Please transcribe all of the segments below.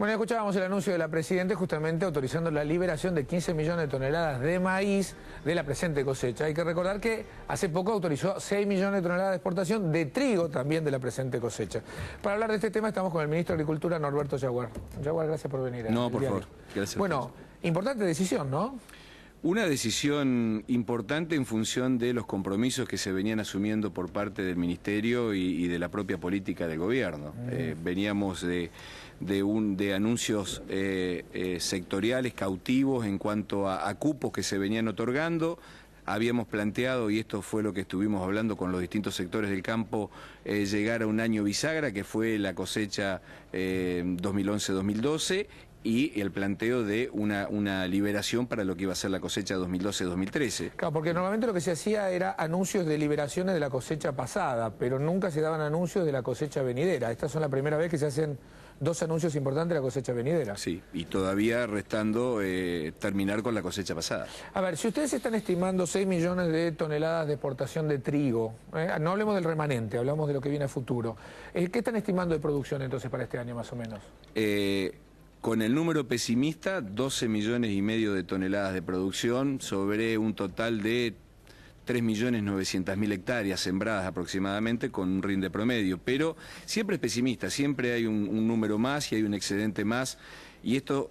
Bueno, escuchábamos el anuncio de la Presidenta justamente autorizando la liberación de 15 millones de toneladas de maíz de la presente cosecha. Hay que recordar que hace poco autorizó 6 millones de toneladas de exportación de trigo también de la presente cosecha. Para hablar de este tema estamos con el Ministro de Agricultura, Norberto Yaguar. Yaguar, gracias por venir. No, por favor. Gracias. Bueno, importante decisión, ¿no? Una decisión importante en función de los compromisos que se venían asumiendo por parte del Ministerio y de la propia política del Gobierno. Veníamos de anuncios sectoriales cautivos en cuanto a cupos que se venían otorgando. Habíamos planteado, y esto fue lo que estuvimos hablando con los distintos sectores del campo, llegar a un año bisagra, que fue la cosecha 2011-2012, y el planteo de una liberación para lo que iba a ser la cosecha 2012-2013. Claro, porque normalmente lo que se hacía era anuncios de liberaciones de la cosecha pasada, pero nunca se daban anuncios de la cosecha venidera. Estas son la primera vez que se hacen dos anuncios importantes de la cosecha venidera. Sí, y todavía restando terminar con la cosecha pasada. A ver, si ustedes están estimando 6 millones de toneladas de exportación de trigo, no hablemos del remanente, hablamos de lo que viene a futuro. ¿Qué están estimando de producción entonces para este año más o menos? Con el número pesimista, 12 millones y medio de toneladas de producción sobre un total de 3.900.000 hectáreas sembradas aproximadamente, con un rinde promedio. Pero siempre es pesimista, siempre hay un número más y hay un excedente más. Y estos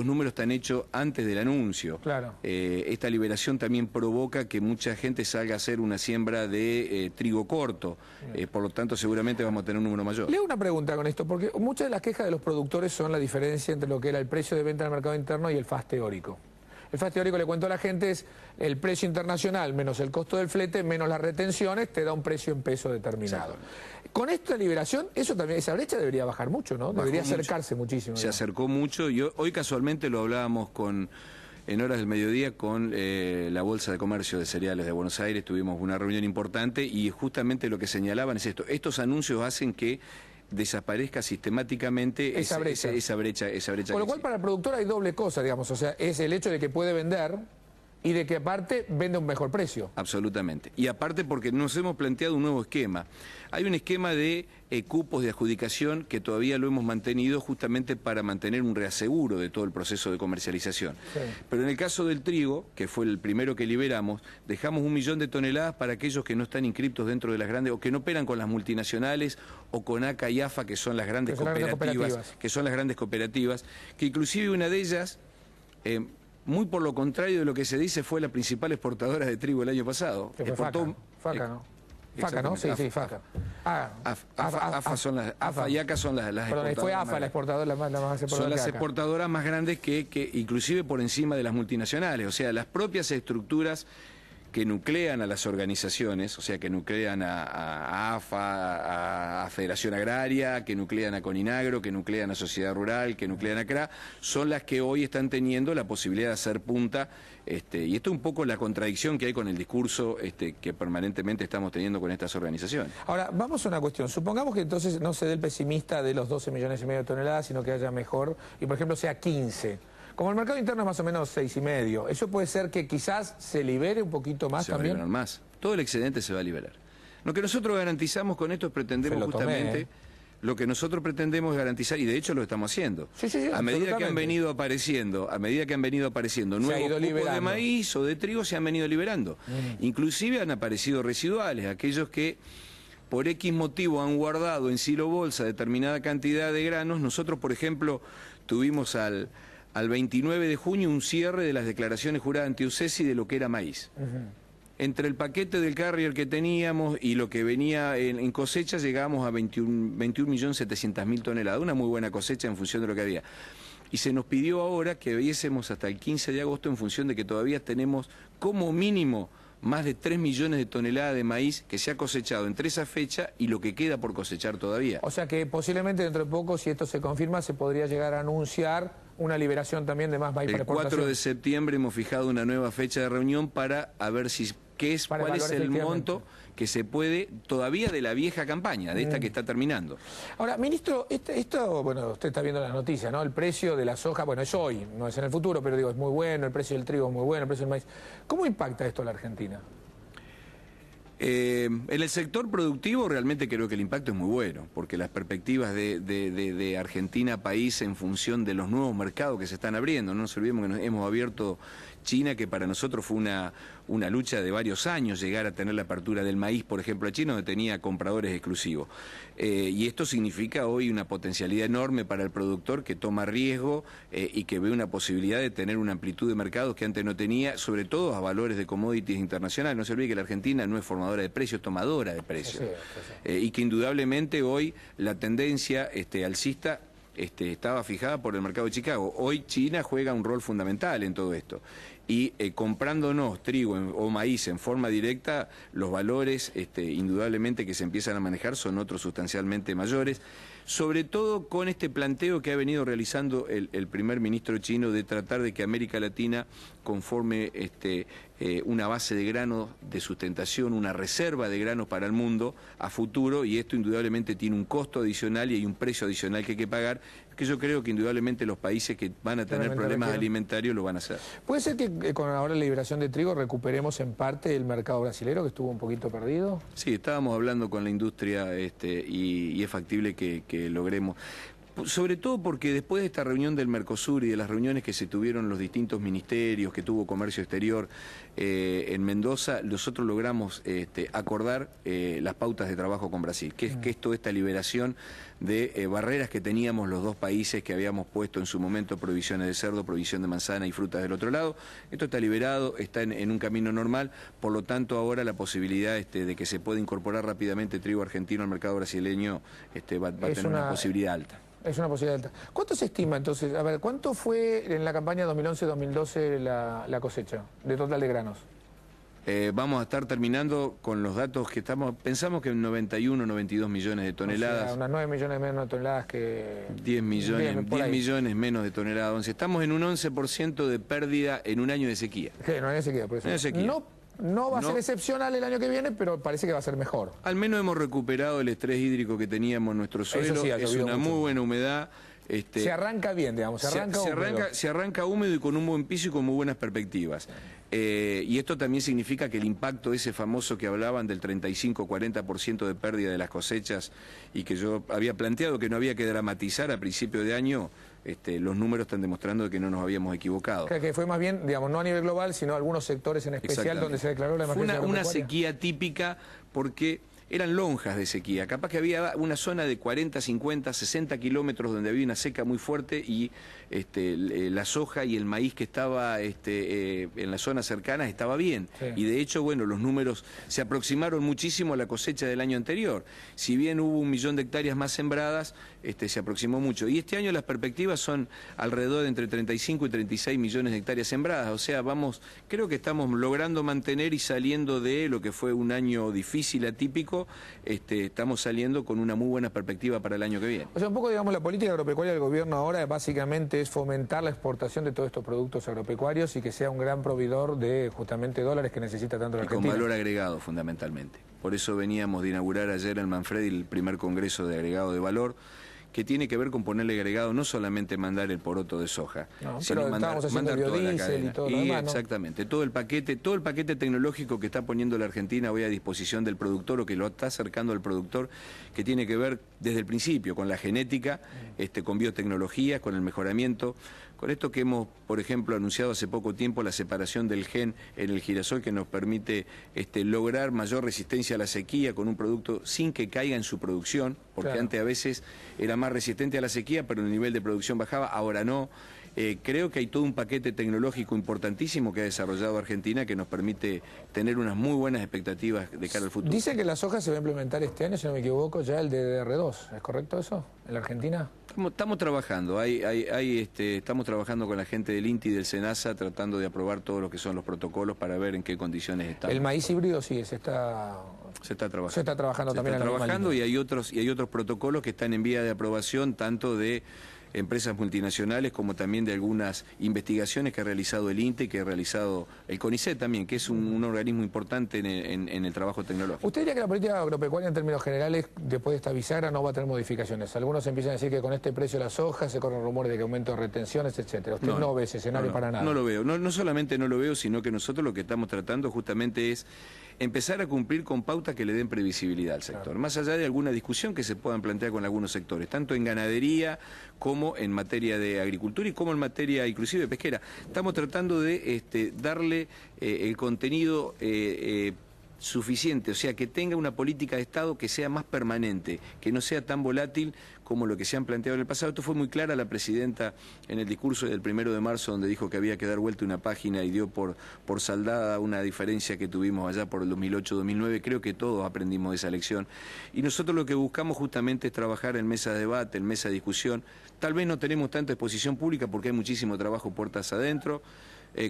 números están hechos antes del anuncio. Claro. Esta liberación también provoca que mucha gente salga a hacer una siembra de trigo corto. Por lo tanto, seguramente vamos a tener un número mayor. Le hago una pregunta con esto, porque muchas de las quejas de los productores son la diferencia entre lo que era el precio de venta en el mercado interno y el FAS teórico. El FAS teórico, le cuento a la gente, es el precio internacional menos el costo del flete, menos las retenciones, te da un precio en peso determinado. Exacto. Con esta liberación, eso también, esa brecha debería bajar mucho, ¿no? Debería acercarse muchísimo. Se acercó mucho. Hoy casualmente lo hablábamos en horas del mediodía con la Bolsa de Comercio de Cereales de Buenos Aires. Tuvimos una reunión importante y justamente lo que señalaban es esto. Estos anuncios hacen que desaparezca sistemáticamente esa brecha. Con lo cual para el productor hay doble cosa, digamos, o sea, es el hecho de que puede vender y de que aparte vende un mejor precio. Absolutamente. Y aparte porque nos hemos planteado un nuevo esquema. Hay un esquema de cupos de adjudicación que todavía lo hemos mantenido justamente para mantener un reaseguro de todo el proceso de comercialización. Sí. Pero en el caso del trigo, que fue el primero que liberamos, dejamos 1 millón de toneladas para aquellos que no están inscriptos dentro de las grandes, o que no operan con las multinacionales o con ACA y AFA, que son las grandes cooperativas, que inclusive una de ellas... muy por lo contrario de lo que se dice, fue la principal exportadora de trigo el año pasado. Exportó, Faca, ¿no? Faca, ¿no? Sí, Faca. AFA y ACA son las exportadoras. Fue AFA la exportadora la más exportadora. Son las exportadoras más grandes que inclusive por encima de las multinacionales. O sea, las propias estructuras que nuclean a las organizaciones, o sea, que nuclean a AFA, a Federación Agraria, que nuclean a Coninagro, que nuclean a Sociedad Rural, que nuclean a CRA, son las que hoy están teniendo la posibilidad de hacer punta, y esto es un poco la contradicción que hay con el discurso que permanentemente estamos teniendo con estas organizaciones. Ahora, vamos a una cuestión. Supongamos que entonces no se dé el pesimista de los 12 millones y medio de toneladas, sino que haya mejor, y por ejemplo sea 15. Como el mercado interno es más o menos 6,5, ¿eso puede ser que quizás se libere un poquito más también? Se va a liberar más. Todo el excedente se va a liberar. Lo que nosotros garantizamos con esto es pretendemos justamente... Lo que nosotros pretendemos es garantizar, y de hecho lo estamos haciendo. Sí, a medida que han venido apareciendo nuevos cupos de maíz o de trigo, se han venido liberando. Inclusive han aparecido residuales, aquellos que por X motivo han guardado en silo bolsa determinada cantidad de granos. Nosotros, por ejemplo, tuvimos al 29 de junio un cierre de las declaraciones juradas ante UCESI de lo que era maíz. Entre el paquete del carrier que teníamos y lo que venía en cosecha, llegábamos a 21.700.000 toneladas, una muy buena cosecha en función de lo que había. Y se nos pidió ahora que viésemos hasta el 15 de agosto en función de que todavía tenemos como mínimo más de 3 millones de toneladas de maíz que se ha cosechado entre esa fecha y lo que queda por cosechar todavía. O sea que posiblemente dentro de poco, si esto se confirma, se podría llegar a anunciar una liberación también de más maíz para exportación. El 4 de septiembre hemos fijado una nueva fecha de reunión para ver cuál es el monto que se puede todavía de la vieja campaña, de esta que está terminando. Ahora, ministro, esto, bueno, usted está viendo las noticias, ¿no? El precio de la soja, bueno, es hoy, no es en el futuro, pero digo, es muy bueno, el precio del trigo es muy bueno, el precio del maíz. ¿Cómo impacta esto a la Argentina? En el sector productivo realmente creo que el impacto es muy bueno, porque las perspectivas de Argentina país en función de los nuevos mercados que se están abriendo, no nos olvidemos que hemos abierto China, que para nosotros fue una lucha de varios años llegar a tener la apertura del maíz, por ejemplo, a China, donde tenía compradores exclusivos. Y esto significa hoy una potencialidad enorme para el productor que toma riesgo y que ve una posibilidad de tener una amplitud de mercados que antes no tenía, sobre todo a valores de commodities internacionales. No se olvide que la Argentina no es formadora de precios, es tomadora de precios. Y que indudablemente hoy la tendencia alcista estaba fijada por el mercado de Chicago. Hoy China juega un rol fundamental en todo esto. Y comprándonos trigo o maíz en forma directa, los valores indudablemente que se empiezan a manejar son otros sustancialmente mayores, sobre todo con este planteo que ha venido realizando el primer ministro chino de tratar de que América Latina conforme una base de granos de sustentación, una reserva de granos para el mundo a futuro, y esto indudablemente tiene un costo adicional y hay un precio adicional que hay que pagar, que yo creo que indudablemente los países que van a tener problemas alimentarios lo van a hacer. ¿Puede ser que con ahora la liberación de trigo recuperemos en parte el mercado brasilero, que estuvo un poquito perdido? Sí, estábamos hablando con la industria y es factible que logremos. Sobre todo porque después de esta reunión del Mercosur y de las reuniones que se tuvieron los distintos ministerios, que tuvo Comercio Exterior en Mendoza, nosotros logramos acordar las pautas de trabajo con Brasil, que es toda esta liberación de barreras que teníamos los dos países que habíamos puesto en su momento, prohibiciones de cerdo, prohibición de manzana y frutas del otro lado. Esto está liberado, está en un camino normal, por lo tanto ahora la posibilidad de que se pueda incorporar rápidamente trigo argentino al mercado brasileño va a tener una posibilidad alta. Es una posibilidad alta. ¿Cuánto se estima entonces? A ver, ¿cuánto fue en la campaña 2011-2012 la cosecha de total de granos? Vamos a estar terminando con los datos que pensamos que en 91, 92 millones de toneladas. O sea, unas 9 millones menos de toneladas que... 10 millones menos de toneladas. 11. Estamos en un 11% de pérdida en un año de sequía. Sí, en un año de sequía, por eso. No va a ser excepcional el año que viene, pero parece que va a ser mejor. Al menos hemos recuperado el estrés hídrico que teníamos en nuestro suelo. Sí, es una muy buena humedad. Se arranca bien, digamos, se arranca húmedo y con un buen piso y con muy buenas perspectivas. Y esto también significa que el impacto ese famoso que hablaban del 35-40% de pérdida de las cosechas y que yo había planteado que no había que dramatizar a principio de año, los números están demostrando que no nos habíamos equivocado. Que fue más bien, digamos, no a nivel global, sino algunos sectores en especial donde se declaró la emergencia agropecuaria. Una sequía típica porque eran lonjas de sequía. Capaz que había una zona de 40, 50, 60 kilómetros donde había una seca muy fuerte y la soja y el maíz que estaba en las zonas cercanas estaba bien. Sí. Y de hecho, bueno, los números se aproximaron muchísimo a la cosecha del año anterior. Si bien hubo 1 millón de hectáreas más sembradas, se aproximó mucho. Y este año las perspectivas son alrededor de entre 35 y 36 millones de hectáreas sembradas. O sea, creo que estamos logrando mantener y saliendo de lo que fue un año difícil, atípico. Estamos saliendo con una muy buena perspectiva para el año que viene. O sea, un poco, digamos, la política agropecuaria del gobierno ahora básicamente es fomentar la exportación de todos estos productos agropecuarios y que sea un gran proveedor de justamente dólares que necesita tanto la Argentina. Y con valor agregado, fundamentalmente. Por eso veníamos de inaugurar ayer en Manfredi el primer congreso de agregado de valor, que tiene que ver con ponerle agregado no solamente mandar el poroto de soja, sino mandar toda la cadena. Exactamente, todo el paquete tecnológico que está poniendo la Argentina hoy a disposición del productor o que lo está acercando al productor, que tiene que ver desde el principio con la genética, con biotecnologías, con el mejoramiento, con esto que hemos, por ejemplo, anunciado hace poco tiempo, la separación del gen en el girasol, que nos permite lograr mayor resistencia a la sequía con un producto sin que caiga en su producción, porque antes a veces era más resistente a la sequía, pero el nivel de producción bajaba, ahora no. Creo que hay todo un paquete tecnológico importantísimo que ha desarrollado Argentina que nos permite tener unas muy buenas expectativas de cara al futuro. Dice que la soja se va a implementar este año, si no me equivoco, ya el DDR2. ¿Es correcto eso en la Argentina? Estamos trabajando, estamos trabajando con la gente del INTI y del SENASA tratando de aprobar todo lo que son los protocolos para ver en qué condiciones estamos. El maíz híbrido sí, se está trabajando. Se está trabajando también. Se está trabajando y hay otros protocolos que están en vía de aprobación, tanto de empresas multinacionales como también de algunas investigaciones que ha realizado el INTE y que ha realizado el CONICET también, que es un organismo importante en el trabajo tecnológico. ¿Usted diría que la política agropecuaria en términos generales, después de esta bisagra, no va a tener modificaciones? Algunos empiezan a decir que con este precio de la soja se corren rumores de que aumento de retenciones, etcétera. ¿Usted no ve ese escenario para nada? No lo veo. No solamente no lo veo, sino que nosotros lo que estamos tratando justamente es empezar a cumplir con pautas que le den previsibilidad al sector, más allá de alguna discusión que se puedan plantear con algunos sectores, tanto en ganadería como en materia de agricultura y como en materia inclusive pesquera. Estamos tratando de darle el contenido suficiente, o sea, que tenga una política de Estado que sea más permanente, que no sea tan volátil como lo que se han planteado en el pasado. Esto fue muy clara la presidenta en el discurso del 1 de marzo, donde dijo que había que dar vuelta una página y dio por saldada una diferencia que tuvimos allá por el 2008-2009. Creo que todos aprendimos de esa lección. Y nosotros lo que buscamos justamente es trabajar en mesa de debate, en mesa de discusión. Tal vez no tenemos tanta exposición pública porque hay muchísimo trabajo puertas adentro.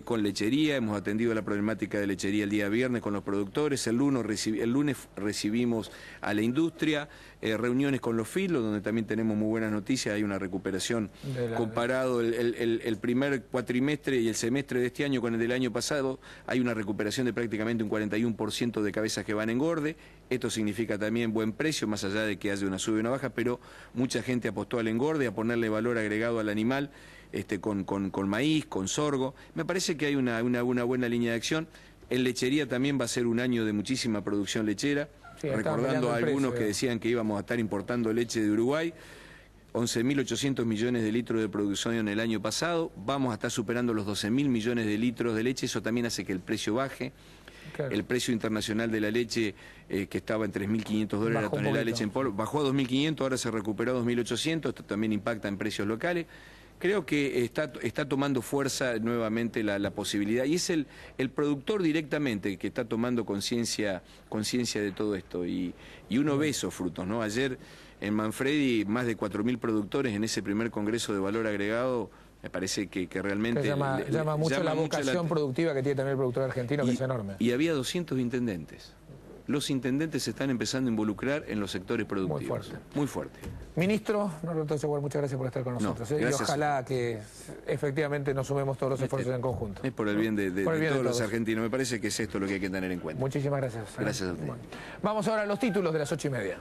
Con lechería, hemos atendido la problemática de lechería el día viernes con los productores, el lunes recibimos a la industria, reuniones con los filos, donde también tenemos muy buenas noticias, hay una recuperación comparado el primer cuatrimestre y el semestre de este año con el del año pasado, hay una recuperación de prácticamente un 41% de cabezas que van en engorde. Esto significa también buen precio, más allá de que haya una sube y una baja, pero mucha gente apostó al engorde, a ponerle valor agregado al animal, con maíz, con sorgo. Me parece que hay una buena línea de acción. En lechería también va a ser un año de muchísima producción lechera, sí, recordando a algunos que decían que íbamos a estar importando leche de Uruguay. 11.800 millones de litros de producción en el año pasado, vamos a estar superando los 12.000 millones de litros de leche, eso también hace que el precio baje. Claro. El precio internacional de la leche, que estaba en $3.500 la tonelada de leche en polvo, bajó a 2.500, ahora se recuperó a 2.800, esto también impacta en precios locales. Creo que está tomando fuerza nuevamente la posibilidad, y es el productor directamente que está tomando conciencia de todo esto, y uno ve esos frutos, ¿no? Ayer en Manfredi, más de 4.000 productores en ese primer congreso de valor agregado. Me parece que realmente... llama mucho la vocación productiva que tiene también el productor argentino, que es enorme. Y había 200 intendentes. Los intendentes se están empezando a involucrar en los sectores productivos. Muy fuerte. Muy fuerte. Ministro Norberto Seguer, muchas gracias por estar con nosotros. Y ojalá que efectivamente nos sumemos todos los esfuerzos en conjunto. Es por el bien de todos los argentinos. Me parece que es esto lo que hay que tener en cuenta. Muchísimas gracias. Gracias a usted. Bueno, vamos ahora a los títulos de las 8:30.